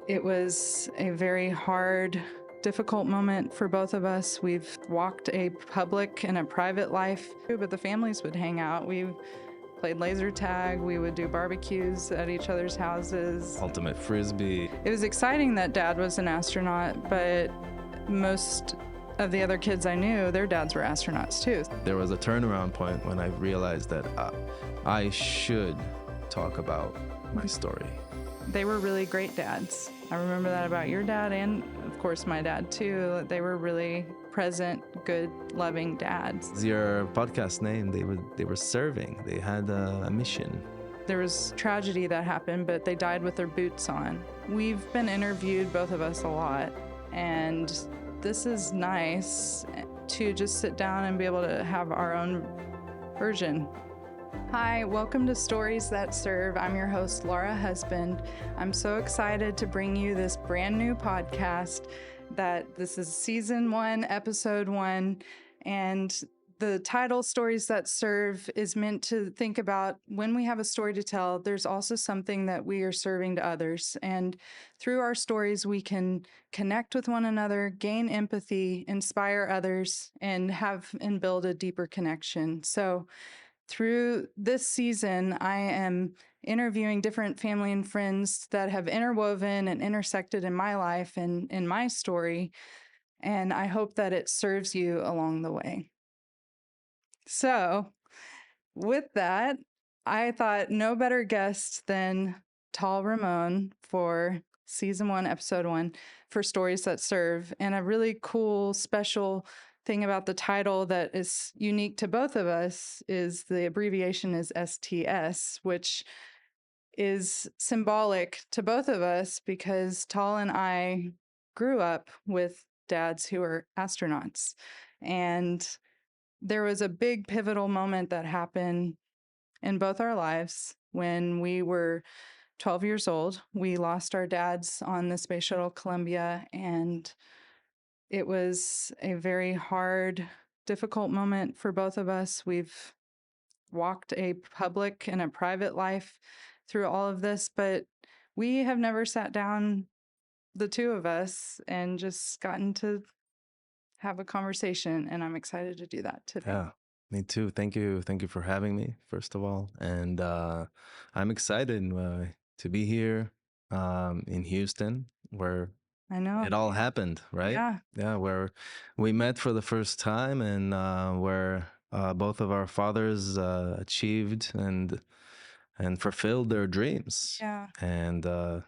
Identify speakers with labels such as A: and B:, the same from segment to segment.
A: It was a very hard, difficult moment for both of us. We've walked a public and a private life, but the families would hang out. We played laser tag, we would do barbecues at each other's houses.
B: Ultimate frisbee.
A: It was exciting that Dad was an astronaut, but most of the other kids I knew, their dads were astronauts too.
B: There was a turnaround point when I realized that I should talk about my story.
A: They were really great dads. I remember that about your dad and, of course, my dad too. They were really present, good, loving dads.
B: Your podcast name, they were serving. They had a mission.
A: There was tragedy that happened, but they died with their boots on. We've been interviewed, both of us, a lot, and this is nice to just sit down and be able to have our own version. Hi, welcome to Stories That Serve. I'm your host, Laura Husband. I'm so excited to bring you this brand new podcast this is season 1, episode 1, and the title Stories That Serve is meant to think about when we have a story to tell, there's also something that we are serving to others. And through our stories, we can connect with one another, gain empathy, inspire others, and build a deeper connection. So through this season, I am interviewing different family and friends that have interwoven and intersected in my life and in my story, and I hope that it serves you along the way. So, with that, I thought no better guest than Tal Ramon for season 1, episode 1, for Stories That Serve, and a really cool, special thing about the title that is unique to both of us is the abbreviation is STS, which is symbolic to both of us because Tal and I grew up with dads who were astronauts. And there was a big pivotal moment that happened in both our lives when we were 12 years old. We lost our dads on the Space Shuttle Columbia, and it was a very hard, difficult moment for both of us. We've walked a public and a private life through all of this, but we have never sat down, the two of us, and just gotten to have a conversation, and I'm excited to do that today.
B: Yeah, me too. Thank you for having me, first of all. And I'm excited to be here in Houston, where
A: I know.
B: it all happened, right?
A: Yeah.
B: Where we met for the first time, and where both of our fathers achieved and fulfilled their dreams.
A: Yeah.
B: And it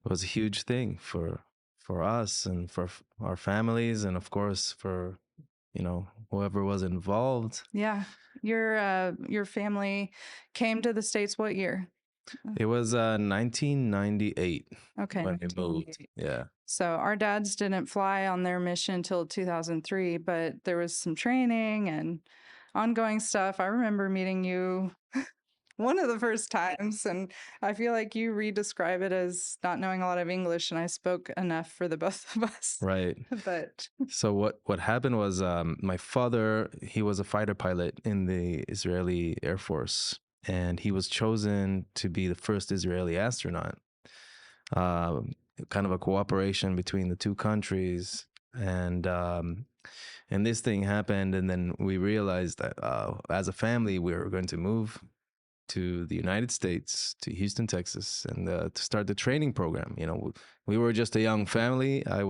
B: was a huge thing for us and for our families, and of course for whoever was involved.
A: Yeah. Your family came to the States what year?
B: It was 1998
A: Okay.
B: when we moved. Yeah.
A: So our dads didn't fly on their mission until 2003, but there was some training and ongoing stuff. I remember meeting you one of the first times, and I feel like you re-describe it as not knowing a lot of English, and I spoke enough for the both of us.
B: Right.
A: But
B: so what happened was my father, he was a fighter pilot in the Israeli Air Force, and he was chosen to be the first Israeli astronaut. Kind of a cooperation between the two countries, and this thing happened, and then we realized that as a family we were going to move to the United States, to Houston, Texas, and to start the training program. We were just a young family. I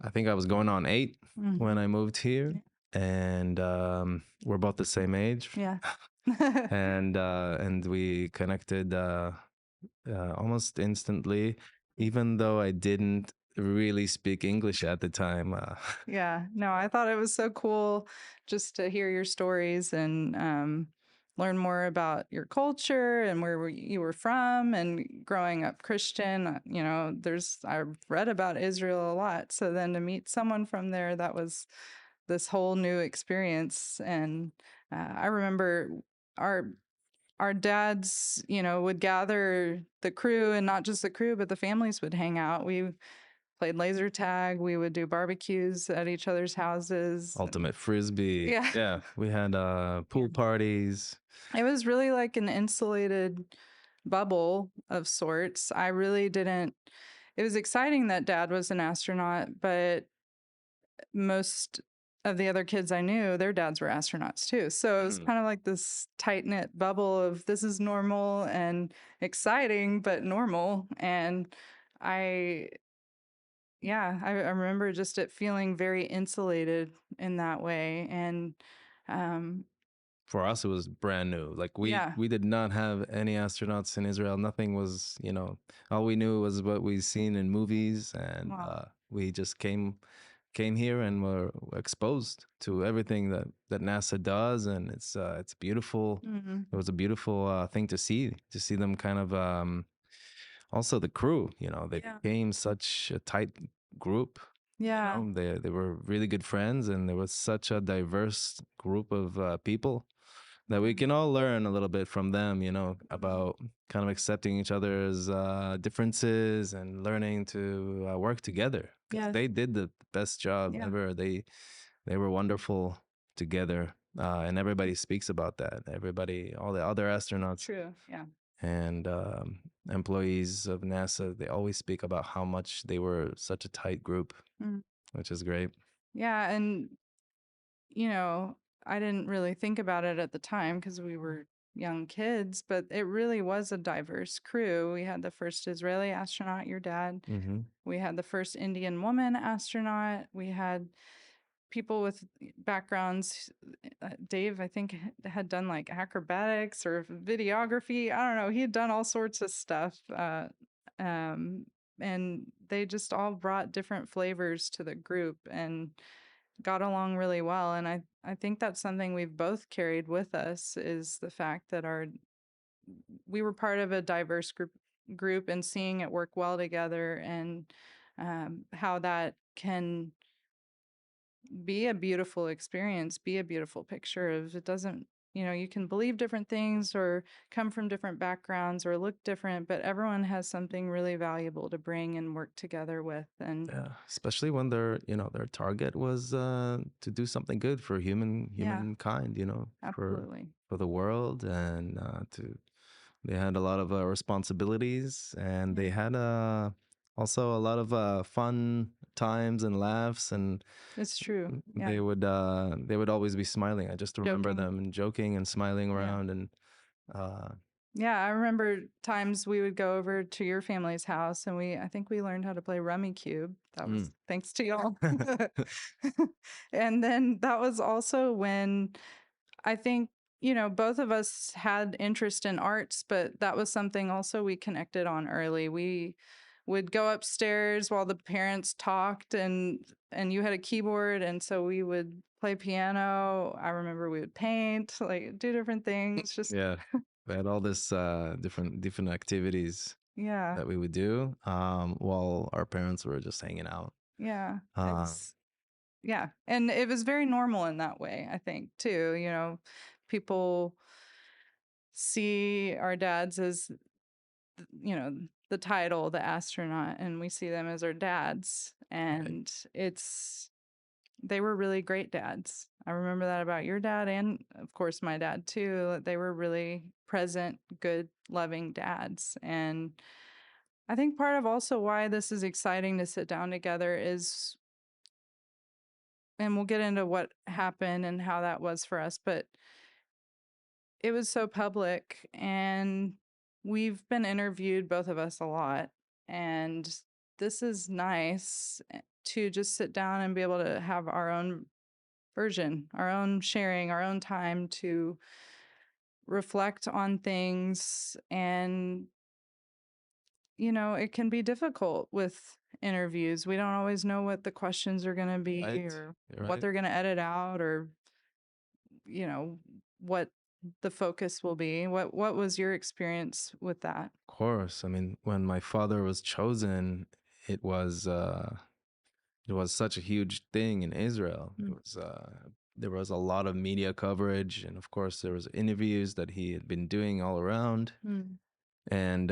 B: think I was going on 8 when I moved here, and we're both the same age.
A: Yeah.
B: and we connected almost instantly, even though I didn't really speak English at the time.
A: Yeah, no, I thought it was so cool just to hear your stories and learn more about your culture and where you were from and growing up Christian. I've read about Israel a lot. So then to meet someone from there, that was this whole new experience. And I remember our dads, would gather the crew, and not just the crew, but the families would hang out. We played laser tag. We would do barbecues at each other's houses.
B: Ultimate frisbee.
A: Yeah.
B: We had pool parties.
A: It was really like an insulated bubble of sorts. I really didn't. It was exciting that dad was an astronaut, but most of the other kids I knew, their dads were astronauts too. So it was
B: Mm.
A: kind of like this tight knit bubble of this is normal and exciting, but normal. And I, yeah, I remember just it feeling very insulated in that way. And um,
B: For us, it was brand new. Like
A: yeah,
B: we did not have any astronauts in Israel. Nothing was, all we knew was what we've seen in movies, and
A: well,
B: we just came here and were exposed to everything that NASA does, and it's beautiful.
A: mm,
B: It was a beautiful thing to see them kind of also the crew. They
A: yeah,
B: became such a tight group.
A: yeah,
B: They were really good friends, and there was such a diverse group of people that we
A: mm,
B: can all learn a little bit from them,
A: mm,
B: about kind of accepting each other's differences and learning to work together because
A: yes,
B: they did the best job
A: yeah,
B: ever. They were wonderful together, and everybody speaks about that. Everybody, all the other astronauts
A: true, yeah.
B: and employees of NASA, they always speak about how much they were such a tight group,
A: Mm.
B: which is great.
A: Yeah, and you know, I didn't really think about it at the time because we were young kids, but it really was a diverse crew. We had the first Israeli astronaut, your dad.
B: Hmm.
A: We had the first Indian woman astronaut. We had people with backgrounds. Dave, I think, had done like acrobatics or videography. I don't know. He had done all sorts of stuff. Um, and they just all brought different flavors to the group. And got along really well. And I think that's something we've both carried with us is the fact that we were part of a diverse group and seeing it work well together and how that can be a beautiful experience, be a beautiful picture of it doesn't, you can believe different things or come from different backgrounds or look different, but everyone has something really valuable to bring and work together with. And
B: Yeah, especially when their target was to do something good for
A: yeah,
B: humankind,
A: absolutely.
B: for the world, and to they had a lot of responsibilities, and they
A: Yeah,
B: had also a lot of fun times and laughs, and
A: it's true. Yeah.
B: they would always be smiling. I just remember
A: Joking.
B: them joking and smiling
A: Yeah.
B: around, and uh,
A: Yeah, I remember times we would go over to your family's house and I think we learned how to play Rummy Cube. That was
B: mm.
A: thanks to y'all. And then that was also when I think, both of us had interest in arts, but that was something also we connected on early. We would go upstairs while the parents talked and you had a keyboard and so we would play piano. I remember we would paint, like do different things, just
B: Yeah, we had all this different activities
A: yeah.
B: that we would do while our parents were just hanging out.
A: Yeah,
B: Uh,
A: it's yeah, and it was very normal in that way, I think, too, people see our dads as, the title, the astronaut, and we see them as our dads,
B: right.
A: and they were really great dads. I remember that about your dad and, of course, my dad too. They were really present, good, loving dads, and I think part of also why this is exciting to sit down together is and we'll get into what happened and how that was for us, but it was so public and we've been interviewed, both of us, a lot. And this is nice to just sit down and be able to have our own version, our own sharing, our own time to reflect on things. And, it can be difficult with interviews. We don't always know what the questions are going to be
B: Right.
A: or
B: You're
A: what
B: right.
A: they're going to edit out or you know, what the focus will be. What was your experience with that?
B: Of course. I mean, when my father was chosen, it was uh it was such a huge thing in Israel.
A: Mm,
B: There was a lot of media coverage, and of course there was interviews that he had been doing all around.
A: mm,
B: And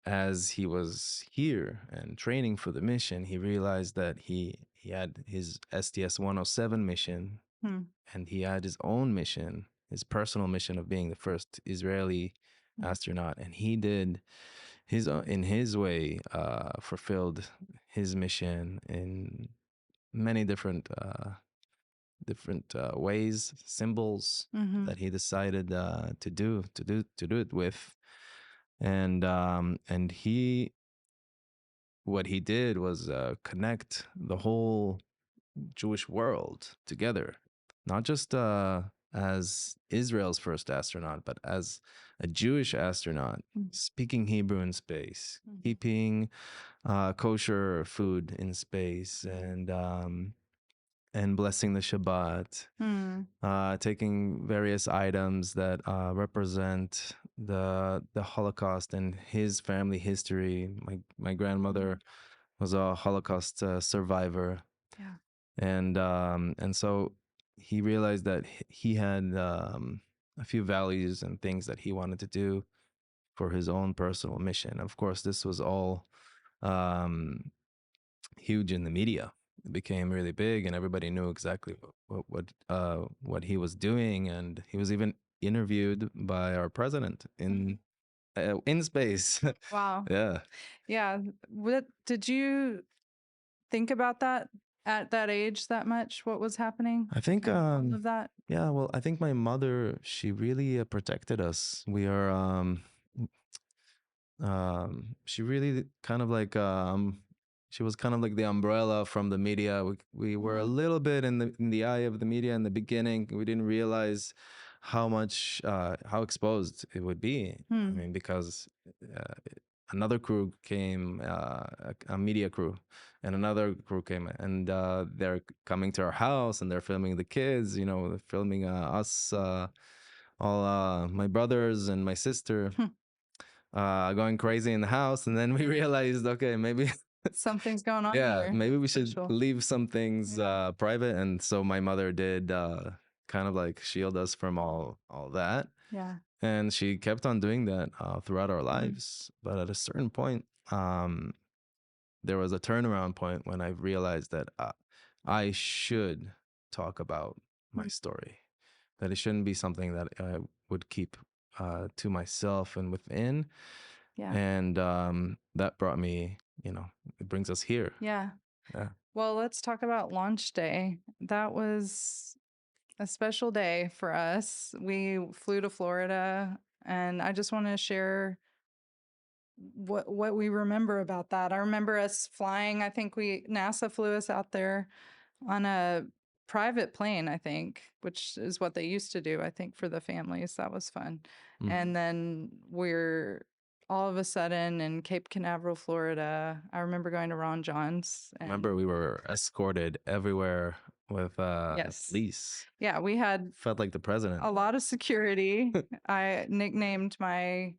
B: as he was here and training for the mission, he realized that he had his STS-107 mission,
A: mm,
B: and he had his own mission, his personal mission of being the first Israeli astronaut, and he did in his way, fulfilled his mission in many different ways, symbols
A: Mm-hmm.
B: that he decided to do it with, and he what he did was connect the whole Jewish world together, not just as Israel's first astronaut, but as a Jewish astronaut, speaking Hebrew in space, keeping kosher food in space, and blessing the Shabbat, taking various items that represent the Holocaust and his family history. My grandmother was a Holocaust survivor,
A: Yeah.
B: and so he realized that he had a few values and things that he wanted to do for his own personal mission. Of course, this was all um, huge in the media. It became really big, and everybody knew exactly what he was doing, and he was even interviewed by our president in space.
A: Wow.
B: Yeah,
A: Yeah. What did you think about that at that age that much? What was happening?
B: I think
A: All of that?
B: yeah, well, I think my mother, she really protected us. We are she really kind of like she was kind of like the umbrella from the media. We were a little bit in the eye of the media in the beginning. We didn't realize how much how exposed it would be. I mean, because uh, another crew came, a media crew, and another crew came, and they're coming to our house and they're filming the kids. You know, filming us, all my brothers and my sister going crazy in the house, and then we realized, okay, maybe
A: Something's going on
B: yeah,
A: here.
B: maybe we should
A: Special.
B: leave some things
A: Yeah.
B: private. And so my mother did kind of like shield us from all that,
A: Yeah.
B: and she kept on doing that throughout our lives. But at a certain point, there was a turnaround point when I realized that I should talk about my story, that it shouldn't be something that I would keep to myself and within.
A: Yeah.
B: And that brought me, it brings us here.
A: Yeah.
B: Yeah.
A: Well, let's talk about launch day. That was a special day for us. We flew to Florida, and I just want to share what we remember about that. I remember us flying. I think NASA flew us out there on a private plane, I think, which is what they used to do, I think, for the families. That was fun. And then we're all of a sudden in Cape Canaveral, Florida. I remember going to Ron John's. And
B: Remember, we were escorted everywhere with
A: yes.
B: police.
A: Yeah, we had
B: Felt like the president.
A: a lot of security. I nicknamed my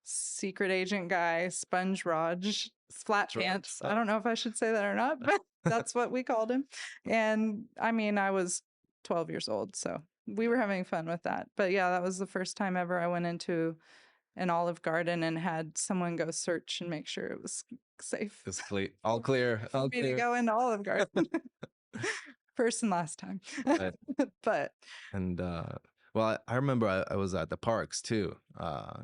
A: secret agent guy Sponge Raj, Flat Pants. I don't know if I should say that or not, but that's what we called him. And I mean, I was 12 years old, so we were having fun with that. But yeah, that was the first time ever I went into an Olive Garden and had someone go search and make sure it was safe.
B: It's all clear, all
A: For me to
B: clear.
A: go into Olive Garden. First and last time.
B: Right.
A: But
B: And well, I remember I was at the parks too,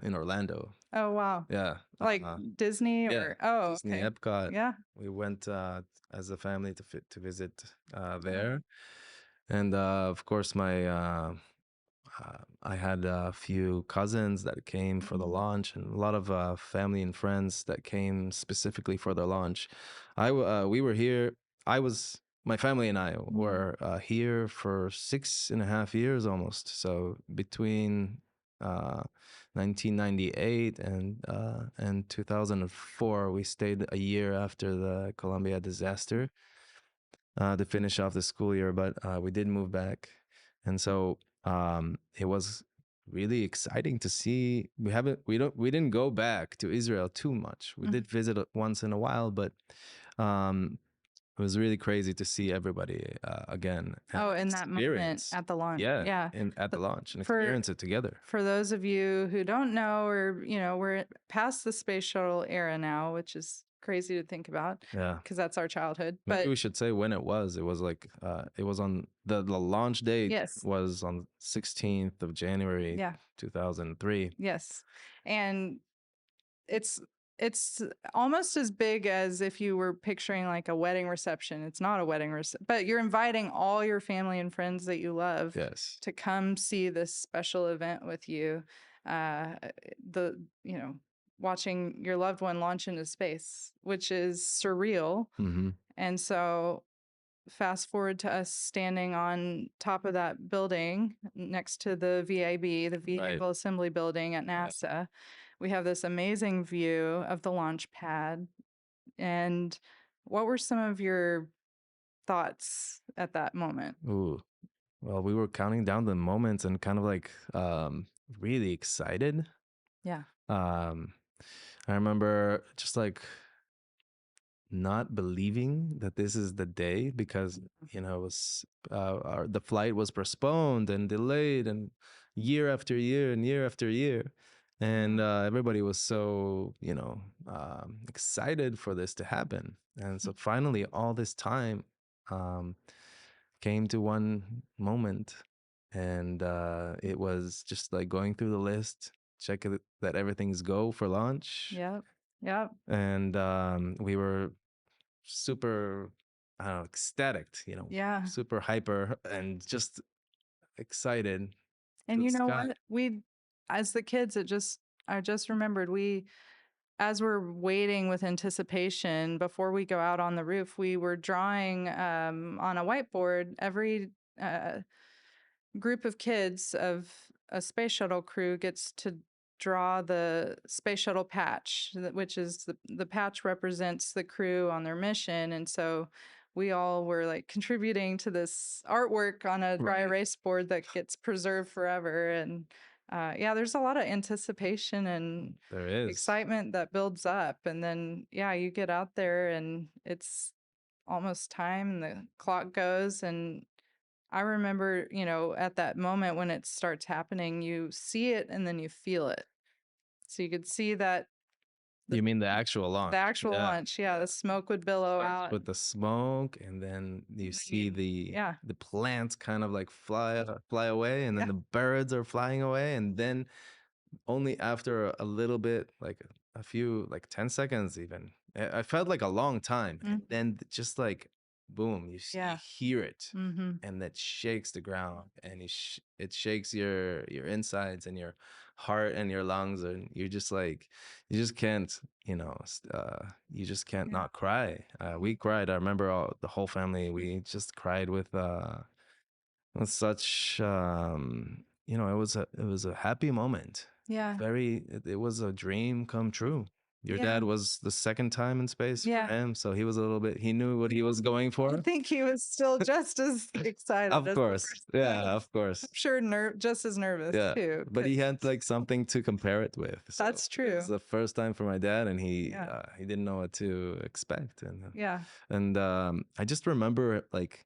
B: in Orlando.
A: oh wow.
B: Yeah.
A: Like Disney
B: yeah,
A: or oh
B: Disney
A: okay.
B: Epcot.
A: Yeah.
B: We went as a family to visit there, and of course I had a few cousins that came for the launch, and a lot of family and friends that came specifically for the launch. We were here. My family and I were here for 6.5 years almost. So between 1998 and 2004, we stayed a year after the Columbia disaster to finish off the school year, but we did move back, and so it was really exciting to see. We didn't go back to Israel too much. We did visit it once in a while, but it was really crazy to see everybody again.
A: Oh, in that moment at the launch.
B: Yeah,
A: Yeah.
B: at the launch, and
A: For
B: experience it together.
A: for those of you who don't know, or we're past the space shuttle era now, which is crazy to think about
B: Yeah.
A: because that's our childhood.
B: Maybe
A: But
B: we should say when it was. It was like it was on the launch date
A: yes,
B: was on 16th of January
A: yeah,
B: 2003.
A: yes. And it's it's almost as big as if you were picturing like a wedding reception. It's not a wedding reception, but you're inviting all your family and friends that you love
B: Yes.
A: to come see this special event with you. Uh, the watching your loved one launch into space, which is surreal.
B: Mm-hmm.
A: And so fast forward to us standing on top of that building next to the VAB, the
B: Right.
A: Vehicle Assembly Building at
B: Yeah.
A: NASA. We have this amazing view of the launch pad. And what were some of your thoughts at that moment?
B: Ooh. Well, we were counting down the moments and kind of like really excited.
A: Yeah.
B: Um, I remember just like not believing that this is the day because it was the flight was postponed and delayed and year after year and year after year, and everybody was so excited for this to happen, and so finally all this time um, came to one moment, and it was just like going through the list, check that everything's go for launch,
A: Yep. Yep.
B: and we were super, I don't know, ecstatic,
A: Yeah.
B: super hyper and just excited to
A: And
B: the
A: you know
B: sky.
A: what? As the kids, I just remembered as we're waiting with anticipation before we go out on the roof, we were drawing on a whiteboard every uh, group of kids of a space shuttle crew gets to draw the space shuttle patch, which is the patch represents the crew on their mission. And so we all were like contributing to this artwork on a dry
B: Right.
A: erase board that gets preserved forever. And yeah, there's a lot of anticipation and
B: There is.
A: excitement that builds up. And then, yeah, you get out there and it's almost time and the clock goes. And I remember, at that moment when it starts happening, you see it and then you feel it. So you could see that the
B: You mean the actual
A: the
B: launch?
A: actual
B: Yeah.
A: launch, yeah, the smoke would billow
B: Starts
A: out.
B: with the smoke, and then you
A: And then
B: see the
A: yeah,
B: the plants kind of like fly away, and then
A: yeah.
B: the birds are flying away, and then only after a little bit, like a few, like 10 seconds even. I felt like a long time. And
A: Mm,
B: then just like, boom, you
A: yeah.
B: hear it.
A: Mm-hmm.
B: And that shakes the ground, and it shakes your insides and your heart and your lungs, and you're just like, you just can't, you just can't
A: Yeah.
B: not cry. We cried. I remember the whole family. We just cried with such it was a happy moment.
A: Yeah.
B: It was a dream come true. Your
A: Yeah.
B: dad was the second time in space for
A: Yeah.
B: him, so he was a little bit, he knew what he was going
A: I
B: for.
A: think he was still just as excited
B: Of
A: as the
B: course.
A: first
B: Yeah,
A: time.
B: of
A: I'm
B: course.
A: sure just as nervous
B: Yeah.
A: too,
B: But he
A: because
B: had like something to compare it with. So
A: that's
B: it was
A: true.
B: the first time for my dad, and
A: Yeah.
B: he didn't know what to expect,
A: Yeah.
B: and I just remember like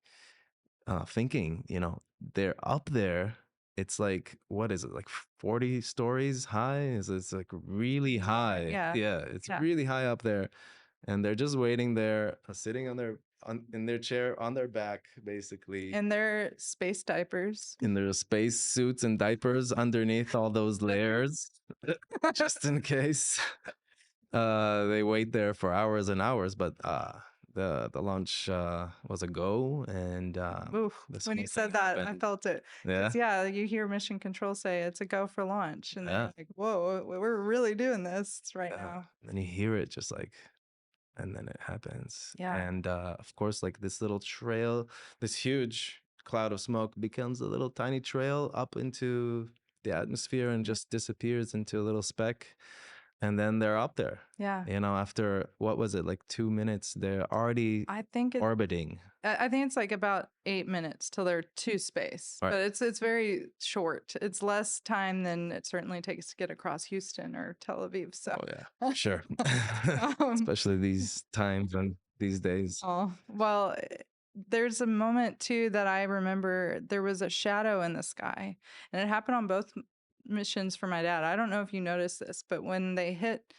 B: thinking, they're up there. It's like, what is it, like 40 stories high? It's like really high.
A: Yeah.
B: Yeah, it's
A: Yeah.
B: really high up there. And they're just waiting there, sitting in their chair on their back, basically,
A: And their space diapers.
B: in their space suits and diapers underneath all those layers, just in case. They wait there for hours and hours, but the launch was a go, and
A: Oof.
B: this
A: When
B: whole
A: you
B: thing
A: said that, I
B: happened.
A: felt it.
B: Yeah,
A: Because, yeah, you hear Mission Control say it's a go for launch. And they're
B: yeah,
A: like, whoa, we're really doing this right
B: yeah.
A: now.
B: And you hear it just like, and then it happens.
A: Yeah.
B: And of course, like this little trail, this huge cloud of smoke becomes a little tiny trail up into the atmosphere and just disappears into a little speck. And then they're up there.
A: Yeah.
B: After what was it, like 2 minutes, they're already
A: I think it,
B: orbiting.
A: I think it's like about 8 minutes till they're to space,
B: Right.
A: but it's very short. It's less time than it certainly takes to get across Houston or Tel Aviv. So,
B: Oh yeah, sure.
A: um,
B: Especially these times and these days.
A: oh, well, there's a moment too that I remember there was a shadow in the sky, and it happened on both missions for my dad. I don't know if you noticed this, but when they hit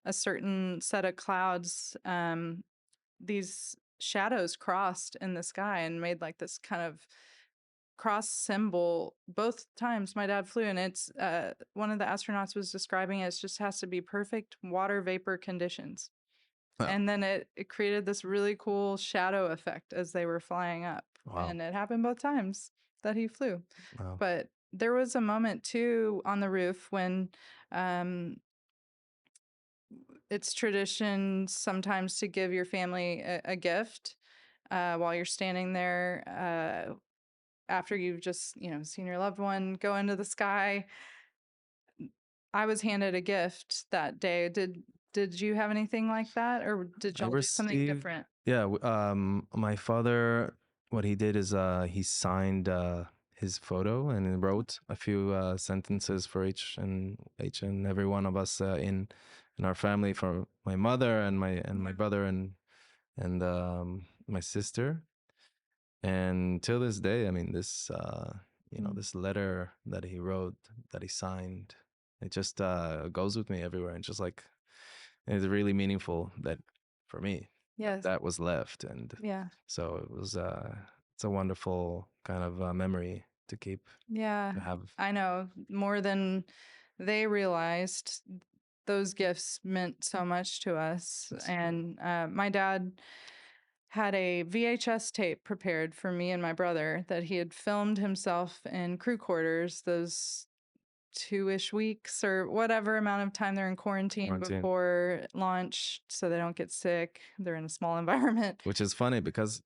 A: a certain set of clouds, these shadows crossed in the sky and made like this kind of cross symbol both times my dad flew. And it's one of the astronauts was describing it, just has to be perfect water vapor conditions.
B: Oh,
A: And then it created this really cool shadow effect as they were flying up.
B: wow.
A: And it happened both times that he flew.
B: Wow.
A: But there was a moment too on the roof when um, it's tradition sometimes to give your family a gift while you're standing there after you've just, seen your loved one go into the sky. I was handed a gift that day. Did you have anything like that, or did
B: I
A: y'all do something
B: received,
A: different?
B: yeah, my father, what he did is he signed his photo and he wrote a few sentences for each and every one of us in our family, for my mother and my brother and my sister. And till this day, I mean, this
A: Mm.
B: this letter that he wrote, that he signed, it just goes with me everywhere, and just like it's really meaningful that for me
A: Yes.
B: that was left. And
A: Yeah.
B: so it's a wonderful kind of memory to keep,
A: Yeah.
B: to have.
A: I know more than they realized. Those gifts meant so much to us.
B: Yes.
A: And my dad had a VHS tape prepared for me and my brother that he had filmed himself in crew quarters those 2-ish weeks or whatever amount of time they're in quarantine
B: Quarantine.
A: before launch so they don't get sick. They're in a small environment.
B: Which is funny because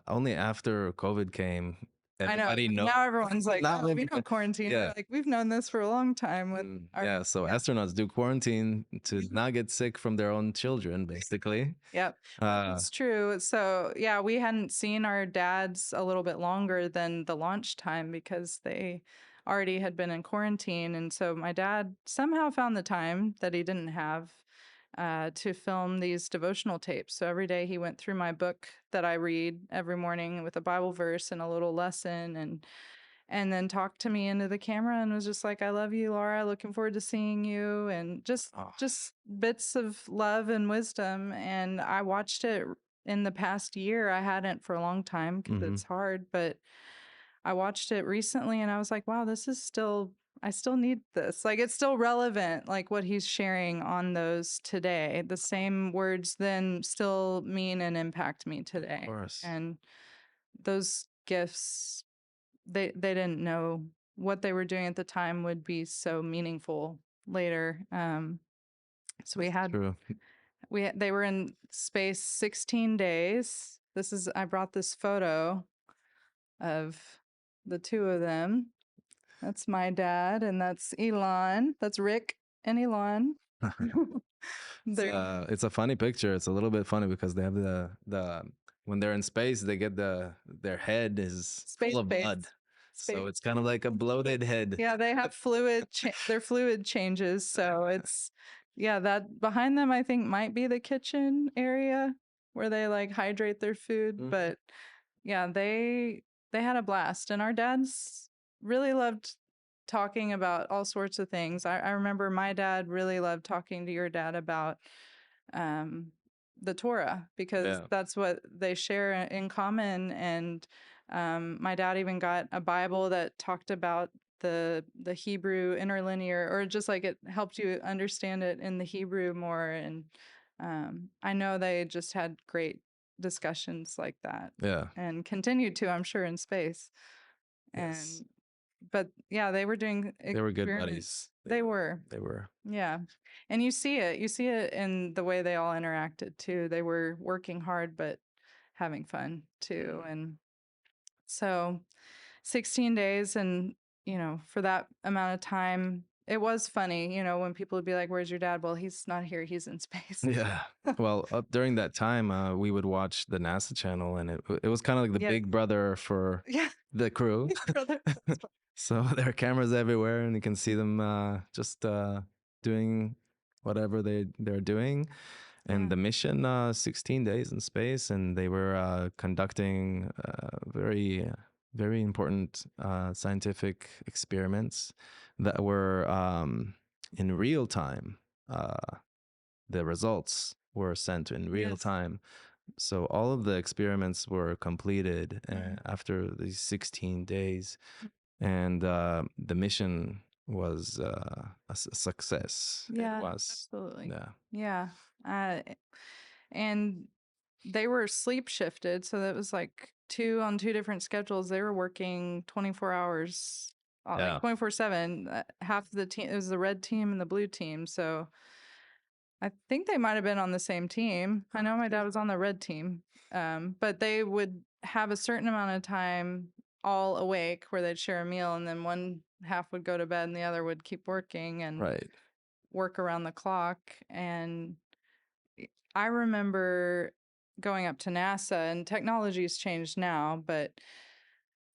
B: only after COVID came,
A: I know.
B: everybody know.
A: Now everyone's like,
B: Now
A: oh, we know quarantine. We're
B: yeah.
A: like, we've known this for a long time with our.
B: Yeah, so
A: Yeah.
B: astronauts do quarantine to not get sick from their own children, basically.
A: Yep.
B: Uh,
A: It's true. So, yeah, we hadn't seen our dads a little bit longer than the launch time because they already had been in quarantine. And so my dad somehow found the time that he didn't have to film these devotional tapes. So every day he went through my book that I read every morning with a Bible verse and a little lesson, and then talked to me into the camera and was just like, I love you, Laura, looking forward to seeing you, and just
B: oh,
A: just bits of love and wisdom. And I watched it in the past year. I hadn't for a long time because
B: hmm.
A: it's hard, but I watched it recently and I was like, wow, this is still, I still need this. Like, it's still relevant, like what he's sharing on those today. The same words then still mean and impact me
B: Of
A: today.
B: course.
A: And those gifts, they didn't know what they were doing at the time would be so meaningful later. So we had
B: True.
A: they were in space 16 days. This is I brought this photo of the two of them. That's my dad, and that's Elon. That's Rick and Elon. They're
B: It's a funny picture. It's a little bit funny because they have the when they're in space, they get their head is
A: space
B: full of
A: base.
B: blood,
A: Space.
B: so it's kind of like a bloated head.
A: Yeah, they have fluid. Their fluid changes, so it's yeah. That behind them, I think, might be the kitchen area where they like hydrate their food.
B: Mhm.
A: But yeah, they had a blast, and our dads really loved talking about all sorts of things. I remember my dad really loved talking to your dad about um, the Torah because
B: Yeah.
A: that's what they share in common. And my dad even got a Bible that talked about the Hebrew interlinear, or just like it helped you understand it in the Hebrew more. And I know they just had great discussions like that
B: Yeah.
A: and continued to, I'm sure, in space.
B: Yes.
A: And but yeah, they were doing
B: They were good
A: experiments.
B: buddies.
A: They were.
B: They were.
A: Yeah. And you see it in the way they all interacted too. They were working hard, but having fun too. And so 16 days and, for that amount of time, it was funny, when people would be like, where's your dad? Well, he's not here. He's in space.
B: Yeah. Well, during that time, we would watch the NASA channel, and it was kind of like the
A: Yeah.
B: big brother for
A: Yeah.
B: the crew.
A: Brother. That's fun.
B: So there are cameras everywhere, and you can see them just doing whatever they're doing. And
A: Yeah.
B: the mission, 16 days in space, and they were conducting very important scientific experiments that were in real time. the results were sent in real
A: Yes.
B: time. So all of the experiments were completed
A: Mhm.
B: after these 16 days, and the mission was a success. It
A: Yeah,
B: was,
A: absolutely.
B: yeah,
A: Yeah. Uh, and they were sleep shifted, so that was like two on two different schedules. They were working 24 hours, like
B: yeah,
A: 24/7. Half of the team, it was the red team and the blue team. So I think they might have been on the same team. I know my dad was on the red team, but they would have a certain amount of time all awake where they'd share a meal, and then one half would go to bed and the other would keep working and
B: right,
A: work around the clock. And I remember going up to NASA, and technology's changed now, but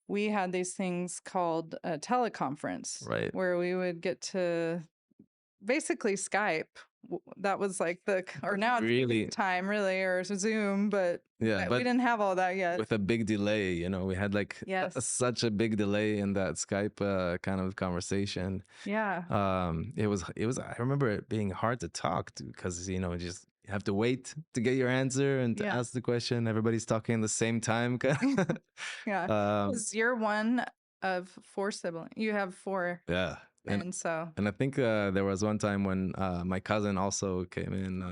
A: we had these things called a teleconference
B: right.
A: where we would get to basically Skype. That was like or now it's
B: Really,
A: FaceTime, really, or Zoom, but
B: yeah,
A: we
B: but
A: didn't have all that yet.
B: with a big delay, we had like
A: Yes.
B: such a big delay in that Skype kind of conversation.
A: Yeah.
B: It was I remember it being hard to talk to because you just have to wait to get your answer and to
A: Yeah.
B: ask the question. Everybody's talking at the same time.
A: Yeah.
B: um,
A: Because you're one of four siblings. You have four.
B: yeah, and
A: And so,
B: and I think there was one time when my cousin also came in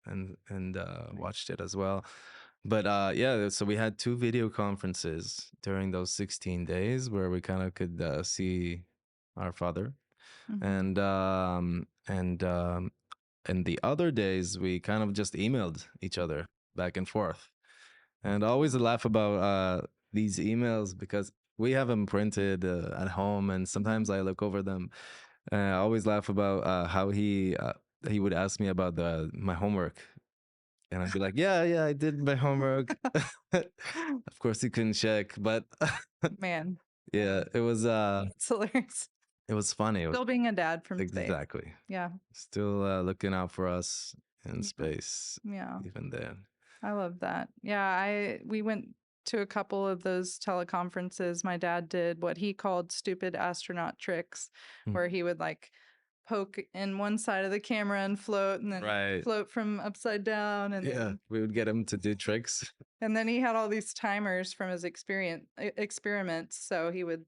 B: and
A: nice.
B: watched it as well. But yeah, so we had two video conferences during those 16 days where we kind of could see our father,
A: Hmm.
B: and the other days we kind of just emailed each other back and forth. And I always laugh about these emails because we have them printed at home, and sometimes I look over them. I always laugh about how he would ask me about the my homework, and I'd be like, "Yeah, yeah, I did my homework." Of course, he couldn't check, but
A: Man,
B: yeah,
A: it's hilarious.
B: it was funny. It was
A: Still being a dad from space.
B: exactly
A: Yeah.
B: still looking out for us in
A: Yeah.
B: space,
A: Yeah.
B: even then.
A: I love that. Yeah, we went to a couple of those teleconferences. My dad did what he called stupid astronaut tricks,
B: Mm.
A: where he would like poke in one side of the camera and float, and then
B: Right.
A: float from upside down, and
B: Yeah, we would get him to do tricks.
A: he had all these timers from his experiments. So he would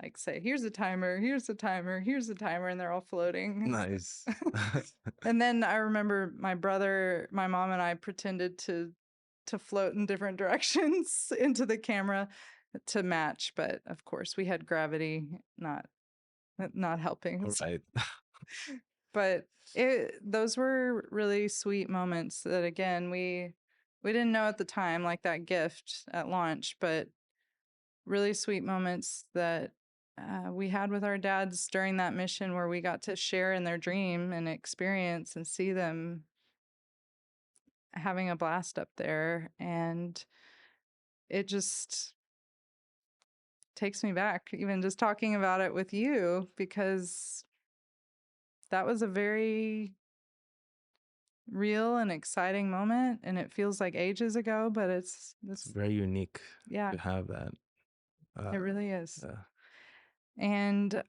A: like say, "Here's a timer, here's a timer, here's a timer," and they're all floating.
B: Nice.
A: And then I remember my brother, my mom, and I pretended to float in different directions into the camera to match, but of course we had gravity not helping.
B: All right.
A: But those were really sweet moments that again we didn't know at the time, like that gift at launch, but really sweet moments that we had with our dads during that mission where we got to share in their dream and experience and see them having a blast up there. And it just takes me back, even just talking about it with you, because that was a very real and exciting moment. And it feels like ages ago, but
B: It's
A: it's,
B: very unique
A: yeah,
B: to have that.
A: it
B: Uh,
A: really is.
B: yeah.
A: And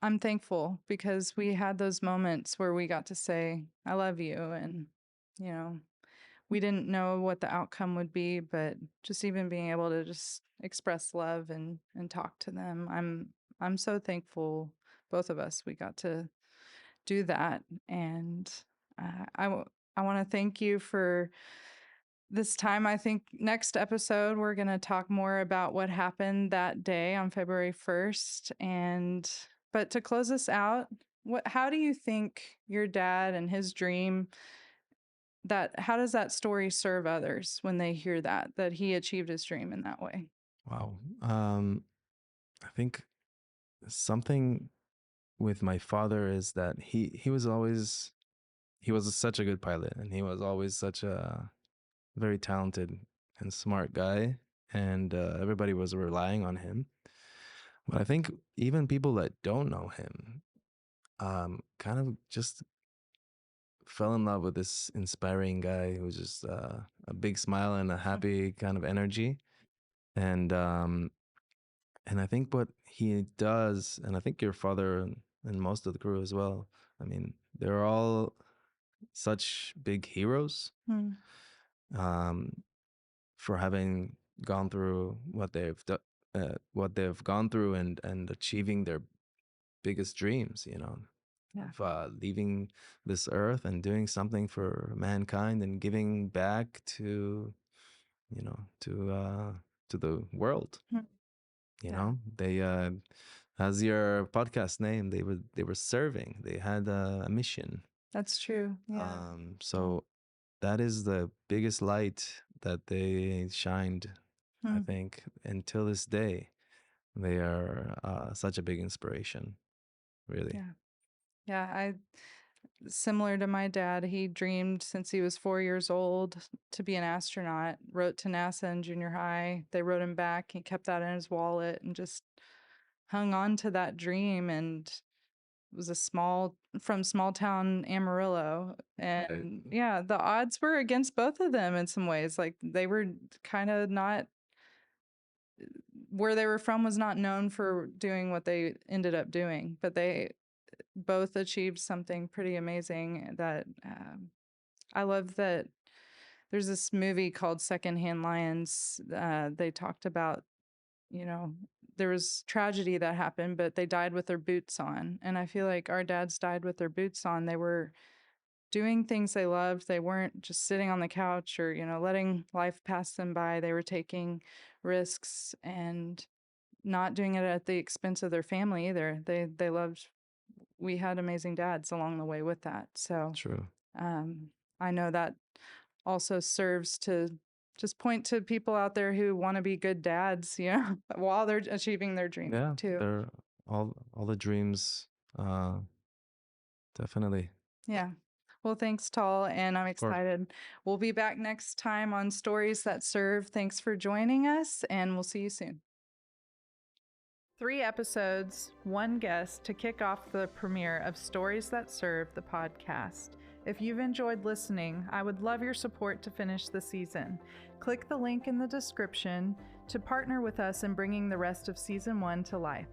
A: I'm thankful because we had those moments where we got to say, I love you. And, you know, we didn't know what the outcome would be, but just even being able to just express love and talk to them. I'm so thankful, both of us, we got to do that. And I want to thank you for this time. I think next episode, we're going to talk more about what happened that day on February 1st. But to close us out, how do you think your dad and his dream, how does that story serve others when they hear that he achieved his dream in that way?
B: Wow. I think something with my father is that he was such a good pilot, and he was always such a very talented and smart guy, and everybody was relying on him. But I think even people that don't know him kind of just fell in love with this inspiring guy who's just a big smile and a happy kind of energy. And I think what he does, and I think your father and most of the crew as well, I mean, they're all such big heroes um, for having gone through what they've gone through and achieving their biggest dreams.
A: Yeah.
B: Of leaving this earth and doing something for mankind and giving back to to the world.
A: Yeah.
B: They as your podcast name, they were serving. They had a mission.
A: That's true. Yeah.
B: So that is the biggest light that they shined, I think, until this day. They are such a big inspiration, really.
A: Yeah. Yeah. Similar to my dad, he dreamed since he was 4 years old to be an astronaut, wrote to NASA in junior high. They wrote him back. He kept that in his wallet and just hung on to that dream, and was from small town Amarillo. And yeah, the odds were against both of them in some ways. Like, they were kind of not, where they were from was not known for doing what they ended up doing, but they both achieved something pretty amazing. That I love that there's this movie called Secondhand Lions. They talked about, you know, there was tragedy that happened, but they died with their boots on. And I feel like our dads died with their boots on. They were doing things they loved. They weren't just sitting on the couch or, letting life pass them by. They were taking risks and not doing it at the expense of their family either. They loved, we had amazing dads along the way with that. So
B: True.
A: I know that also serves to just point to people out there who want to be good dads, while they're achieving their dream
B: Yeah,
A: too.
B: they're all the dreams, definitely.
A: Yeah. Well, thanks, Tal, and I'm
B: Of course.
A: excited. We'll be back next time on Stories That Serve. Thanks for joining us, and we'll see you soon. 3 episodes, 1 guest to kick off the premiere of Stories That Serve, the podcast. If you've enjoyed listening, I would love your support to finish the season. Click the link in the description to partner with us in bringing the rest of Season 1 to life.